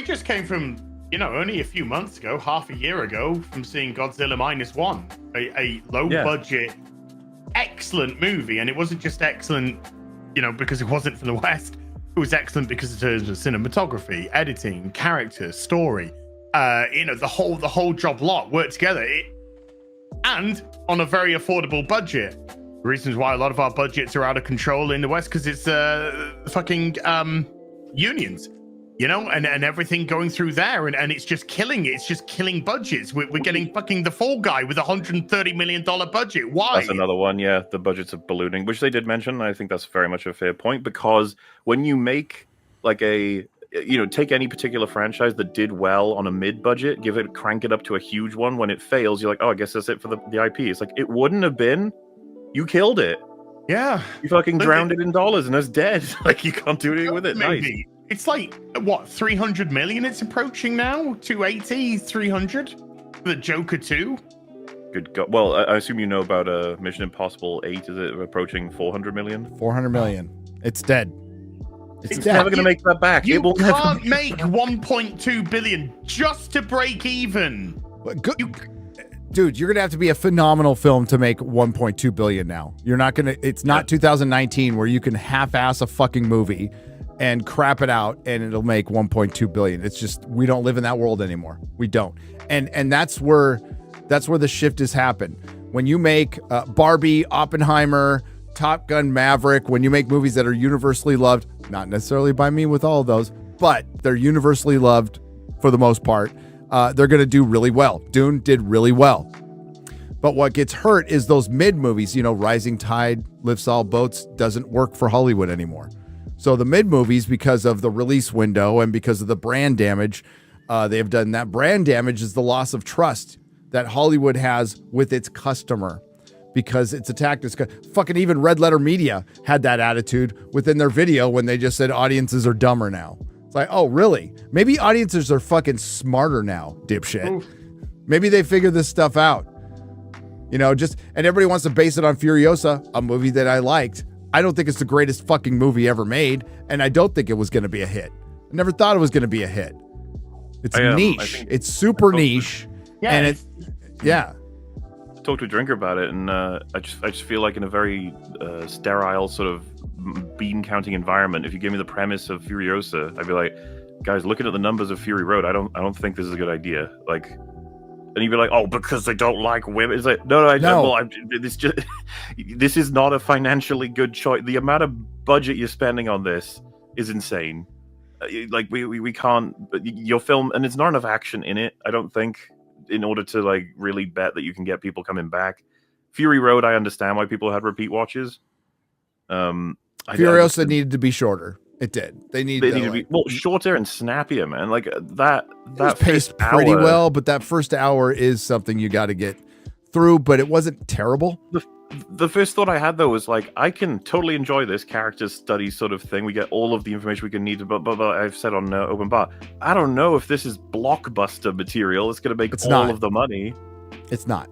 we just came from, only a few months ago, half a year ago, from seeing Godzilla -1, a low budget, excellent movie. And it wasn't just excellent, because it wasn't from the West. It was excellent because it was cinematography, editing, characters, story. The whole job lot worked together. And on a very affordable budget. The reasons why a lot of our budgets are out of control in the West, because it's fucking unions, and everything going through there, and it's just killing it. It's just killing budgets. We're getting fucking The Fall Guy with $130 million budget. Why? That's another one. Yeah, the budgets are ballooning, which they did mention. I think that's very much a fair point, because when you make like take any particular franchise that did well on a mid-budget, crank it up to a huge one. When it fails, you're like, oh, I guess that's it for the IP. It's like, it wouldn't have been. You killed it. Yeah. You fucking drowned it in dollars and it's dead. Like, you can't do anything with it. Maybe. Nice. It's like, what, 300 million it's approaching now? 280, 300? The Joker 2? Good God. Well, I assume you know about Mission Impossible 8. Is it approaching 400 million? 400 million. It's dead. It's never going to make that back. You can't make 1.2 billion just to break even. Dude, you're going to have to be a phenomenal film to make 1.2 billion now. You're not going to, it's not 2019 where you can half-ass a fucking movie and crap it out and it'll make 1.2 billion. It's just, we don't live in that world anymore. We don't. And that's where the shift has happened. When you make Barbie, Oppenheimer, Top Gun Maverick, when you make movies that are universally loved, not necessarily by me with all of those, but they're universally loved for the most part, they're going to do really well. Dune did really well. But what gets hurt is those mid movies, Rising Tide Lifts All Boats doesn't work for Hollywood anymore. So the mid movies, because of the release window and because of the brand damage, they have done that. Brand damage is the loss of trust that Hollywood has with its customer, because it's attacked its fucking even Red Letter Media had that attitude within their video when they just said audiences are dumber now. It's like, oh, really? Maybe audiences are fucking smarter now, dipshit. Oof. Maybe they figured this stuff out. And everybody wants to base it on Furiosa, a movie that I liked. I don't think it's the greatest fucking movie ever made, and I don't think it was going to be a hit. I never thought it was going to be a hit. It's niche. It's super niche. Yeah. And yeah. I talked to a drinker about it, and I just feel like in a very sterile sort of bean counting environment, if you give me the premise of Furiosa, I'd be like, guys, looking at the numbers of Fury Road, I don't think this is a good idea. Like, and you'd be like, oh, because they don't like women. It's like, this is not a financially good choice. The amount of budget you're spending on this is insane. Like, we can't, your film, and it's not enough action in it, I don't think, in order to like really bet that you can get people coming back. Fury Road, I understand why people had repeat watches. Furiosa needed to be shorter. It did. They needed to be shorter and snappier, man. Like that was paced pretty well, but that first hour is something you got to get through. But it wasn't terrible. The first thought I had though was like, I can totally enjoy this character study sort of thing. We get all of the information we can need, but I've said on Open Bar, I don't know if this is blockbuster material. It's going to make all of the money. It's not.